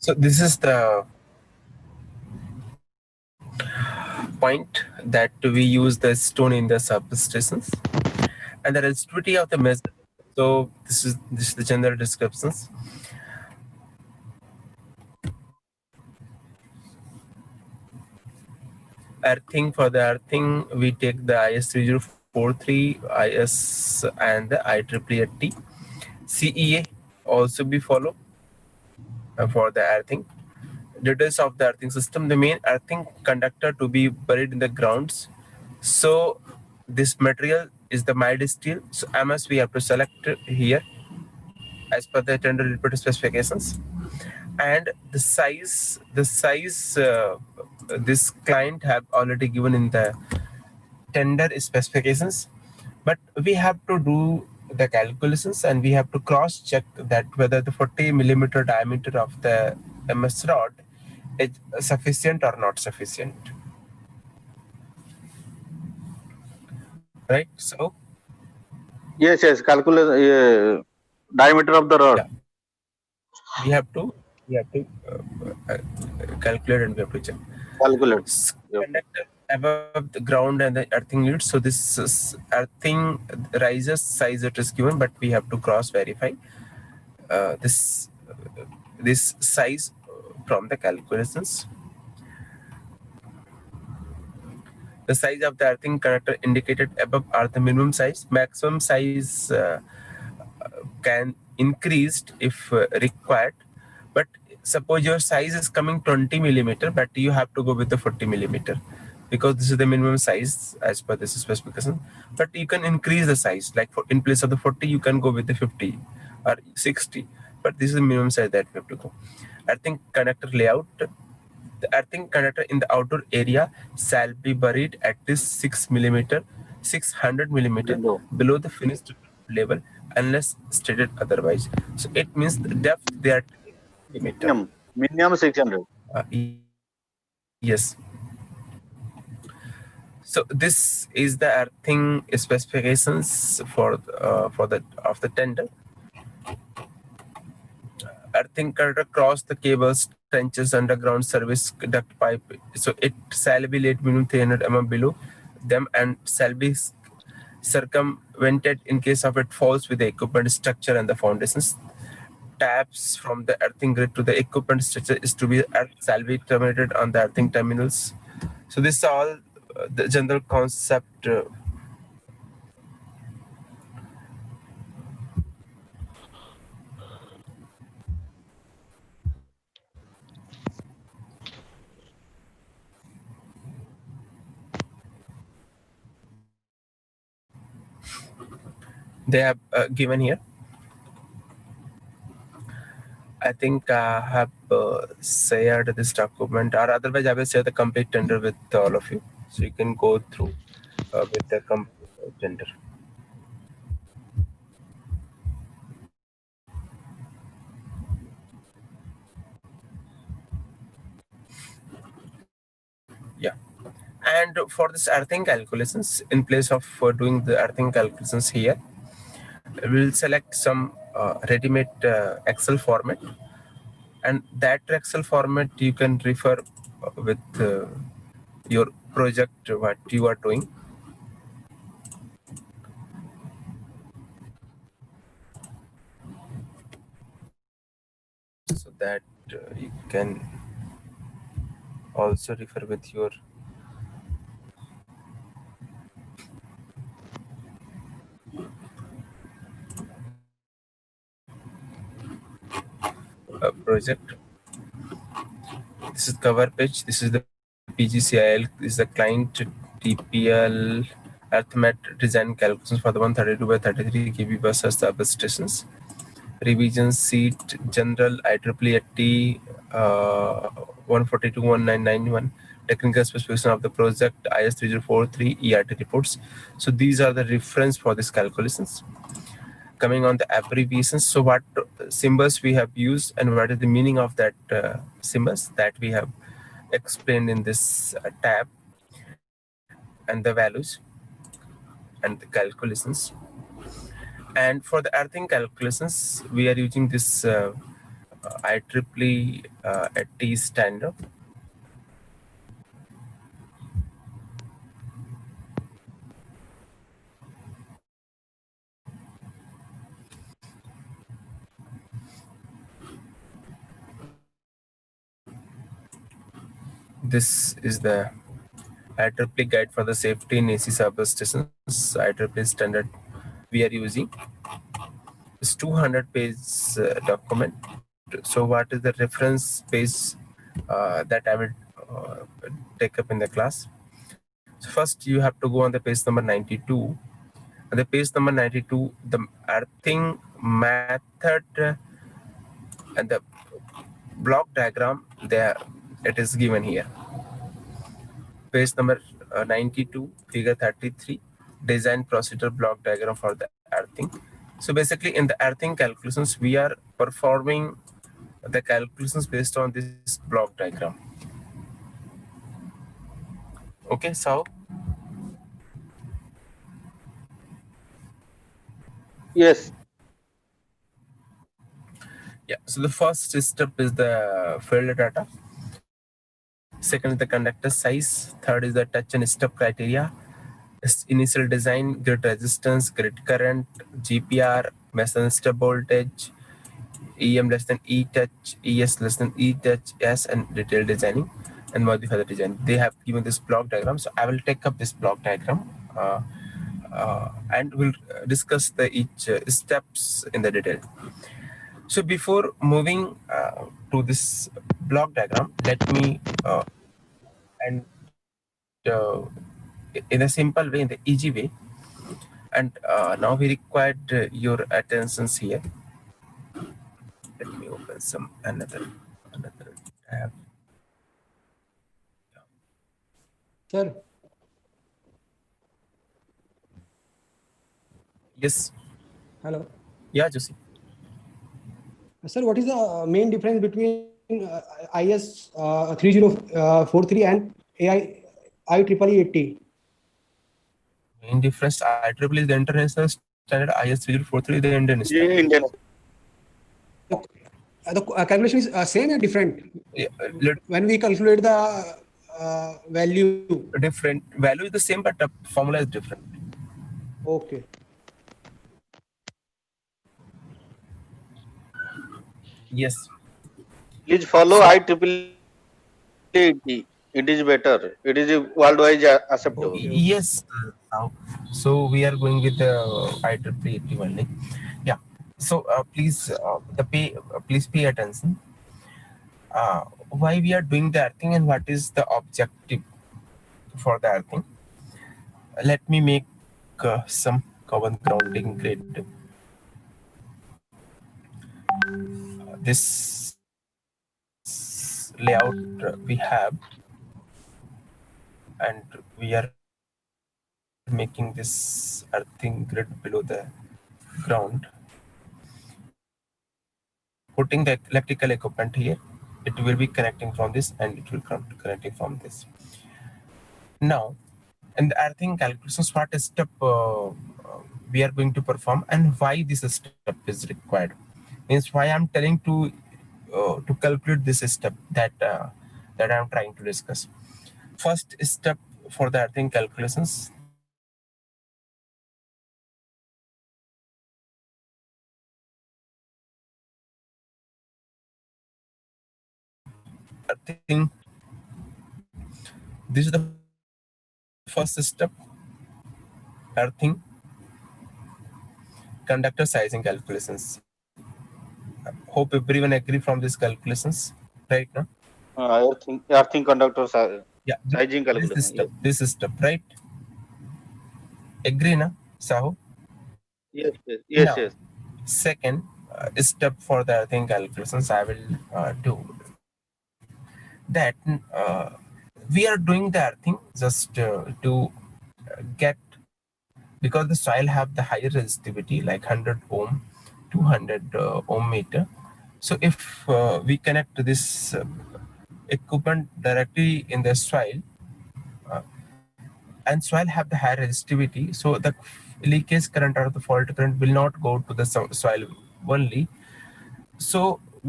So this is the point that we use the stone in the substations and the resistivity of the measure. So this is the general descriptions. Earthing, for the earthing, we take the IS3043, IS and the IEEE. CEA also be follow for the earthing. Details of the earthing system: the main earthing conductor to be buried in the grounds. So this material is the mild steel. So MS we have to select here as per the tender repeat specifications. And the size this client have already given in the tender specifications, but we have to do the calculations and we have to cross check that whether the 40 millimeter diameter of the MS rod is sufficient or not sufficient, right? So Yes, yes. Calculate diameter of the rod. yeah, we have to calculate and we have to check. Calculate. Yep. Conductor above the ground and the earthing leads. So this earthing rises size it is given, but we have to cross verify this size from the calculations. The size of the earthing conductor indicated above are the minimum size. Maximum size can increased if required, but suppose your size is coming 20 millimeter, but you have to go with the 40 millimeter because this is the minimum size as per this specification. But you can increase the size, like for, in place of the 40 you can go with the 50 or 60, but this is the minimum size that we have to go. Earthing conductor layout: the earthing conductor in the outdoor area shall be buried at least 600 millimeter Below. below the finished level unless stated otherwise. So it means the depth they are millimeter. Minimum 600. Yes. So this is the earthing specifications for the of the tender. Earthing conductor cross the cables, trenches, underground service duct pipe. So it shall be laid minimum 300 mm below them and shall be circumvented in case of it falls with the equipment structure and the foundations. Taps from the earthing grid to the equipment structure is to be earth shall be terminated on the earthing terminals. So this is all the general concept. They have given here. I think I have shared this document, or otherwise I will share the complete tender with all of you, so you can go through with the complete tender. Yeah, and for this earthing calculations, in place of doing the earthing calculations here, we'll select some ready-made Excel format, and that Excel format you can refer with your project what you are doing. So that you can also refer with your project. This is cover page. This is the PGCIL. This is the client TPL Arithmet design calculations for the 132 by 33 kV buses substations. Revision seat general IEEE 1421991. Technical specification of the project IS3043 ERT reports. So these are the reference for these calculations. Coming on the abbreviations, so what symbols we have used and what is the meaning of that symbols that we have explained in this tab, and the values and the calculations. And for the earthing calculations we are using this IEEE AT standard. This is the IEEE guide for the safety in AC substations. IEEE standard we are using. It's 200-page document. So what is the reference page that I will take up in the class? So first you have to go on the page number 92. On the page number 92, the earthing method and the block diagram there, it is given here. Page number 92, figure 33, design procedure block diagram for the earthing. So basically in the earthing calculations, we are performing the calculations based on this block diagram. Okay, so Yes. yeah, so the first step is the field data. Second is the conductor size. Third is the touch and step criteria. Initial design, grid resistance, grid current, GPR, mesh and step voltage, EM less than E touch, ES less than E touch, S, and detailed designing and modify the design. They have given this block diagram. So I will take up this block diagram and we'll discuss the each steps in the detail. So before moving to this block diagram, let me and in a simple way, in the easy way, and now we required your attentions here. Let me open some another tab. Sir, Yes. hello. Yeah, Josie. Sir, what is the main difference between IS 3043 and IEEE 80? Main difference, IEEE is the international standard, IS 3043 is the Indian standard. Indian. The calculation is same or different? Yeah, When we calculate the value. different value is the same, but the formula is different. Okay. Yes. Please follow IEEE. It is better. It is worldwide acceptable. Yes. So we are going with the IEEE 80 only. Yeah. So please please pay attention. Why we are doing the earthing and what is the objective for the earthing? Let me make some common grounding grid. This layout we have, and we are making this earthing grid below the ground. Putting the electrical equipment here, it will be connecting from this and it will come connecting from this. Now, in the earthing calculations, what step we are going to perform and why this step is required. Means why I'm telling to calculate this step that that I'm trying to discuss. First step for the earthing calculations. Earthing. This is the first step. Earthing. Conductor sizing calculations. Hope everyone agree from these calculations, right? No? Earthing conductors are Yeah, sizing calculation. this step, right? Agree, na, Sahu? Yes, yes, Now, yes. second step for the earthing calculations, I will do that. We are doing the earthing just to get, because the soil have the higher resistivity like 100 ohm, 200 ohm meter. So if we connect this equipment directly in the soil, and soil have the higher resistivity, so the leakage current or the fault current will not go to the soil only. So